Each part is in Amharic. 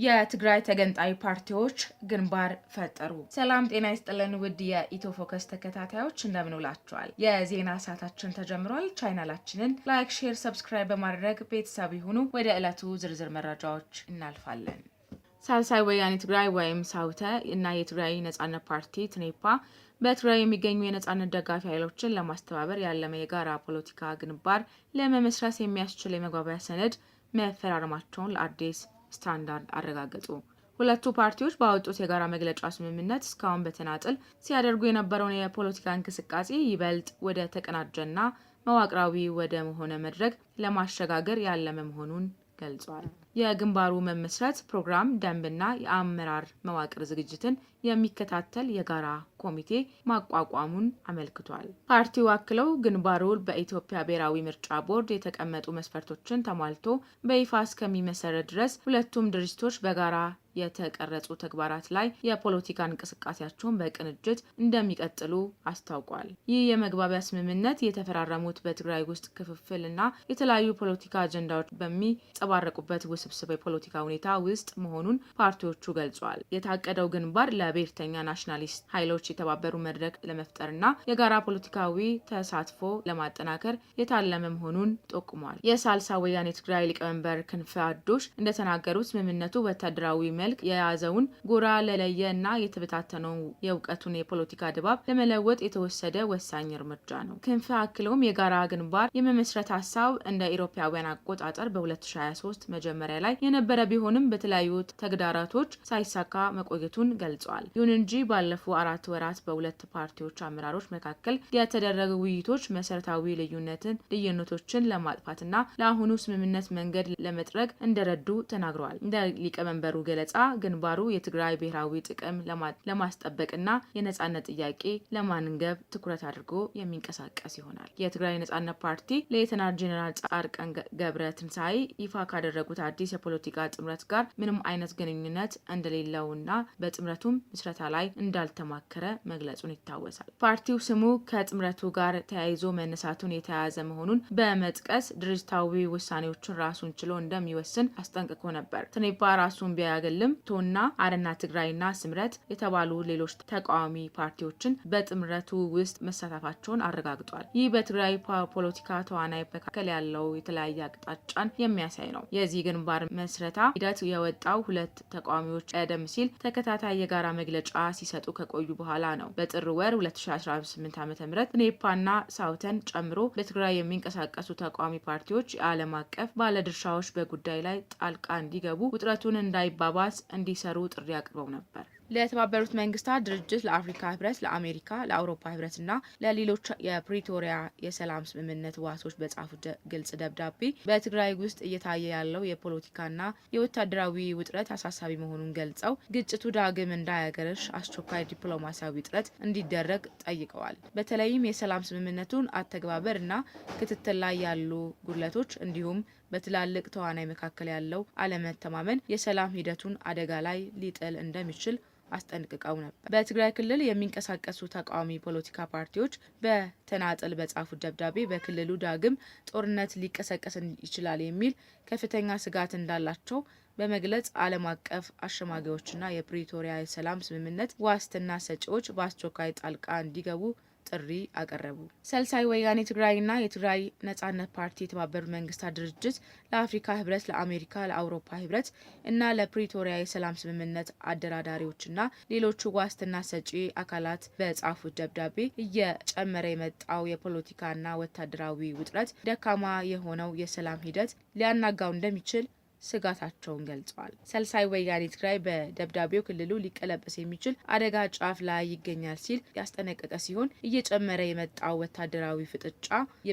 የትግራይ ተገንጣይ ፓርቲዎች ግንባር ፈጠሩ። ሰላም ጤና ይስጥልን ውድ የኢትዮ ፎከስ ተከታታዮች እንደምን ውላችኋል? የዜና ሰዓታችን ተጀምሯል። ቻናላችንን ላይክ፣ ሼር፣ ሰብስክራይብ በማድረግ ቤተሰብ ይሁኑ። ወደ ዕለቱ ዝርዝር መረጃዎች እናልፋለን። ሳልሳይ ወያኔ ትግራይ ወይም ሳውተ እና የትግራይ ነጻነት ፓርቲ ትኔፓ በትግራይ የሚገኙ የነጻነት ደጋፊ ኃይሎችን ለማስተባበር ያለመ የጋራ ፖለቲካ ግንባር ለመመስረት የሚያስችል የመግባቢያ ሰነድ መፈራረማቸውን ለአዲስ ስታንዳርድ አረጋገጡ። ሁለቱ ፓርቲዎች ባወጡት የጋራ መግለጫ ስምምነት እስካሁን በተናጥል ሲያደርጉ የነበረውን የፖለቲካ እንቅስቃሴ ይበልጥ ወደ ተቀናጀና መዋቅራዊ ወደ ሆነ መድረክ ለማሸጋገር ያለመ መሆኑን ገልጿል። የግንባሩ መመስረት ፕሮግራም፣ ደንብና የአመራር መዋቅር ዝግጅትን የሚከታተል የጋራ ኮሚቴ ማቋቋሙን አመልክቷል። ፓርቲው አክለው ግንባሩ በኢትዮጵያ ብሔራዊ ምርጫ ቦርድ የተቀመጡ መስፈርቶችን ተሟልቶ በይፋ እስከሚመሰረት ድረስ ሁለቱም ድርጅቶች በጋራ የተቀረጹ ተግባራት ላይ የፖለቲካ እንቅስቃሴያቸውን በቅንጅት እንደሚቀጥሉ አስታውቋል። ይህ የመግባቢያ ስምምነት የተፈራረሙት በትግራይ ውስጥ ክፍፍልና የተለያዩ ፖለቲካ አጀንዳዎች በሚንጸባረቁበት ውስብስብ የፖለቲካ ሁኔታ ውስጥ መሆኑን ፓርቲዎቹ ገልጿል። የታቀደው ግንባር ለብሔርተኛ ናሽናሊስት ኃይሎች የተባበሩ መድረክ ለመፍጠርና የጋራ ፖለቲካዊ ተሳትፎ ለማጠናከር የታለመ መሆኑን ጠቁሟል። የሳልሳ ወያኔ ትግራይ ሊቀመንበር ክንፈ አዱሽ እንደተናገሩት ስምምነቱ ወታደራዊ መልክ የያዘውን ጎራ ለለየ እና የተበታተነው የእውቀቱን የፖለቲካ ድባብ ለመለወጥ የተወሰደ ወሳኝ እርምጃ ነው። ክንፈ አክለውም የጋራ ግንባር የመመስረት ሀሳብ እንደ ኢሮፓውያን አቆጣጠር በ2023 መጀመሪያ ላይ የነበረ ቢሆንም በተለያዩ ተግዳሮቶች ሳይሳካ መቆየቱን ገልጿል። ይሁን እንጂ ባለፉ 4 ወራት በሁለት ፓርቲዎች አመራሮች መካከል የተደረጉ ውይይቶች መሰረታዊ ልዩነቶችን ለማጥፋትና ለአሁኑ ስምምነት መንገድ ለመጥረግ እንደረዱ ተናግረዋል። እንደ ሊቀመንበሩ ገለጻ ግንባሩ የትግራይ ብሔራዊ ጥቅም ለማስጠበቅና የነጻነት ጥያቄ ለማንገብ ትኩረት አድርጎ የሚንቀሳቀስ ይሆናል። የትግራይ ነጻነት ፓርቲ ሌተናል ጄኔራል ጻድቃን ገብረ ትንሳኤ ይፋ ካደረጉት አዲስ የፖለቲካ ጥምረት ጋር ምንም አይነት ግንኙነት እንደሌለውና በጥምረቱም ምስረታ ላይ እንዳልተማከረ መግለጹን ይታወሳል። ፓርቲው ስሙ ከጥምረቱ ጋር ተያይዞ መነሳቱን የተያያዘ መሆኑን በመጥቀስ ድርጅታዊ ውሳኔዎችን ራሱን ችሎ እንደሚወስን አስጠንቅቆ ነበር። ትኔፓ ራሱን ቢያገልም ቶና አረና ትግራይና ስምረት የተባሉ ሌሎች ተቃዋሚ ፓርቲዎችን በጥምረቱ ውስጥ መሳተፋቸውን አረጋግጧል። ይህ በትግራይ ፖለቲካ ተዋናይ መካከል ያለው የተለያየ አቅጣጫን የሚያሳይ ነው። የዚህ ግንባር መስረታ ሂደት የወጣው ሁለት ተቃዋሚዎች ቀደም ሲል ተከታታይ የጋራ መግለጫ ሲሰጡ ከቆዩ በኋላ ነው። በጥር ወር 2018 ዓ.ም ትኔፓና ሳውተን ጨምሮ በትግራይ የሚንቀሳቀሱ ተቃዋሚ ፓርቲዎች የዓለም አቀፍ ባለድርሻዎች በጉዳይ ላይ ጣልቃ እንዲገቡ ውጥረቱን እንዳይባባስ እንዲሰሩ ጥሪ አቅርበው ነበር። ለተባበሩት መንግስታት ድርጅት፣ ለአፍሪካ ህብረት፣ ለአሜሪካ፣ ለአውሮፓ ህብረትና ለሌሎች የፕሪቶሪያ የሰላም ስምምነት ዋሶች በጻፉት ግልጽ ደብዳቤ በትግራይ ውስጥ እየታየ ያለው የፖለቲካና የወታደራዊ ውጥረት አሳሳቢ መሆኑን ገልጸው ግጭቱ ዳግም እንዳያገረሽ አስቸኳይ ዲፕሎማሲያዊ ጥረት እንዲደረግ ጠይቀዋል። በተለይም የሰላም ስምምነቱን አተገባበር እና ክትትል ላይ ያሉ ጉድለቶች እንዲሁም በትላልቅ ተዋናይ መካከል ያለው አለመተማመን የሰላም ሂደቱን አደጋ ላይ ሊጥል እንደሚችል አስጠንቅቀው ነበር። በትግራይ ክልል የሚንቀሳቀሱ ተቃዋሚ ፖለቲካ ፓርቲዎች በተናጠል በጻፉት ደብዳቤ በክልሉ ዳግም ጦርነት ሊቀሰቀስ ይችላል የሚል ከፍተኛ ስጋት እንዳላቸው በመግለጽ ዓለም አቀፍ አሸማጋዮችና የፕሪቶሪያ የሰላም ስምምነት ዋስትና ሰጪዎች በአስቸኳይ ጣልቃ እንዲገቡ ጥሪ አቀረቡ። ሳልሳይ ወያኔ ትግራይና የትግራይ ነጻነት ፓርቲ የተባበሩት መንግስታት ድርጅት፣ ለአፍሪካ ህብረት፣ ለአሜሪካ፣ ለአውሮፓ ህብረት እና ለፕሪቶሪያ የሰላም ስምምነት አደራዳሪዎችና ሌሎቹ ዋስትና ሰጪ አካላት በጻፉት ደብዳቤ እየጨመረ የመጣው የፖለቲካና ወታደራዊ ውጥረት ደካማ የሆነው የሰላም ሂደት ሊያናጋው እንደሚችል ስጋታቸውን ገልጸዋል። ሳልሳይ ወያኔ ትግራይ በደብዳቤው ክልሉ ሊቀለበስ የሚችል አደጋ ጫፍ ላይ ይገኛል ሲል ያስጠነቀቀ ሲሆን እየጨመረ የመጣው ወታደራዊ ፍጥጫ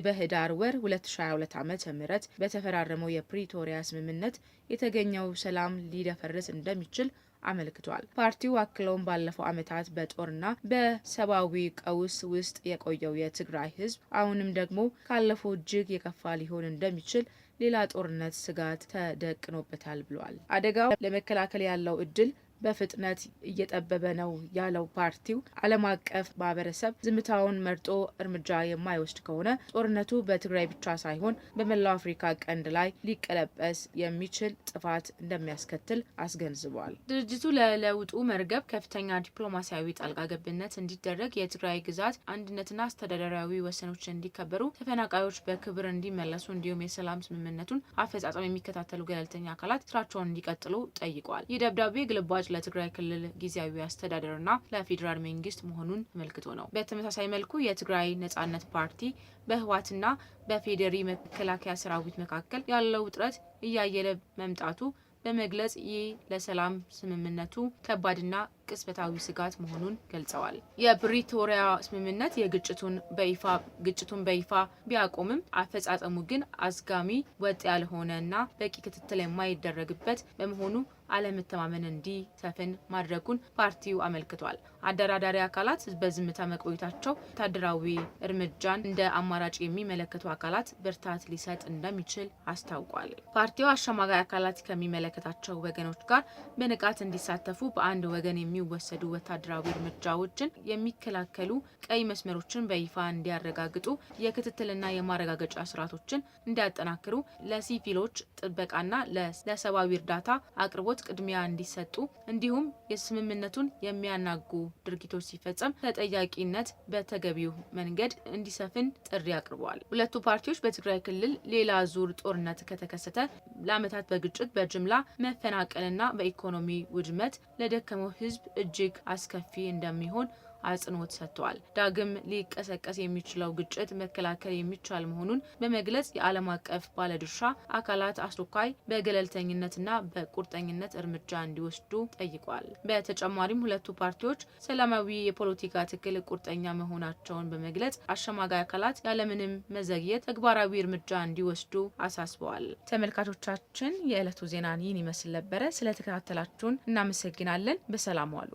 በህዳር ወር 2022 ዓ.ም በተፈራረመው የፕሪቶሪያ ስምምነት የተገኘው ሰላም ሊደፈርስ እንደሚችል አመልክቷል። ፓርቲው አክለውም ባለፈው ዓመታት በጦርና በሰብአዊ ቀውስ ውስጥ የቆየው የትግራይ ህዝብ አሁንም ደግሞ ካለፈው እጅግ የከፋ ሊሆን እንደሚችል ሌላ ጦርነት ስጋት ተደቅኖበታል ብሏል። አደጋው ለመከላከል ያለው እድል በፍጥነት እየጠበበ ነው ያለው ፓርቲው ዓለም አቀፍ ማህበረሰብ ዝምታውን መርጦ እርምጃ የማይወስድ ከሆነ ጦርነቱ በትግራይ ብቻ ሳይሆን በመላው አፍሪካ ቀንድ ላይ ሊቀለበስ የሚችል ጥፋት እንደሚያስከትል አስገንዝቧል። ድርጅቱ ለለውጡ መርገብ ከፍተኛ ዲፕሎማሲያዊ ጣልቃ ገብነት እንዲደረግ፣ የትግራይ ግዛት አንድነትና አስተዳደራዊ ወሰኖች እንዲከበሩ፣ ተፈናቃዮች በክብር እንዲመለሱ እንዲሁም የሰላም ስምምነቱን አፈጻጸም የሚከታተሉ ገለልተኛ አካላት ስራቸውን እንዲቀጥሉ ጠይቋል። ይህ ደብዳቤ ግልባጭ ለትግራይ ክልል ጊዜያዊ አስተዳደርና ለፌዴራል መንግስት መሆኑን ተመልክቶ ነው። በተመሳሳይ መልኩ የትግራይ ነጻነት ፓርቲ በህወሓትና በፌዴሪ መከላከያ ሰራዊት መካከል ያለው ውጥረት እያየለ መምጣቱ በመግለጽ ይህ ለሰላም ስምምነቱ ከባድና ቅጽበታዊ ስጋት መሆኑን ገልጸዋል። የፕሪቶሪያ ስምምነት ግጭቱን በይፋ ቢያቆምም አፈጻጸሙ ግን አዝጋሚ፣ ወጥ ያልሆነና በቂ ክትትል የማይደረግበት በመሆኑ አለመተማመን እንዲሰፍን ማድረጉን ፓርቲው አመልክቷል። አደራዳሪ አካላት በዝምታ መቆየታቸው ወታደራዊ እርምጃን እንደ አማራጭ የሚመለከቱ አካላት ብርታት ሊሰጥ እንደሚችል አስታውቋል። ፓርቲው አሸማጋይ አካላት ከሚመለከታቸው ወገኖች ጋር በንቃት እንዲሳተፉ፣ በአንድ ወገን የሚወሰዱ ወታደራዊ እርምጃዎችን የሚከላከሉ ቀይ መስመሮችን በይፋ እንዲያረጋግጡ፣ የክትትልና የማረጋገጫ ስርዓቶችን እንዲያጠናክሩ፣ ለሲቪሎች ጥበቃና ለሰብአዊ እርዳታ አቅርቦት ቅድሚያ እንዲሰጡ እንዲሁም የስምምነቱን የሚያናጉ ድርጊቶች ሲፈጸም ተጠያቂነት በተገቢው መንገድ እንዲሰፍን ጥሪ አቅርበዋል። ሁለቱ ፓርቲዎች በትግራይ ክልል ሌላ ዙር ጦርነት ከተከሰተ ለዓመታት በግጭት በጅምላ መፈናቀልና በኢኮኖሚ ውድመት ለደከመው ሕዝብ እጅግ አስከፊ እንደሚሆን አጽንኦት ሰጥተዋል። ዳግም ሊቀሰቀስ የሚችለው ግጭት መከላከል የሚቻል መሆኑን በመግለጽ የዓለም አቀፍ ባለድርሻ አካላት አስቸኳይ በገለልተኝነትና በቁርጠኝነት እርምጃ እንዲወስዱ ጠይቋል። በተጨማሪም ሁለቱ ፓርቲዎች ሰላማዊ የፖለቲካ ትግል ቁርጠኛ መሆናቸውን በመግለጽ አሸማጋይ አካላት ያለምንም መዘግየት ተግባራዊ እርምጃ እንዲወስዱ አሳስበዋል። ተመልካቾቻችን የዕለቱ ዜናን ይህን ይመስል ነበረ። ስለተከታተላችሁን እናመሰግናለን። በሰላም ዋሉ።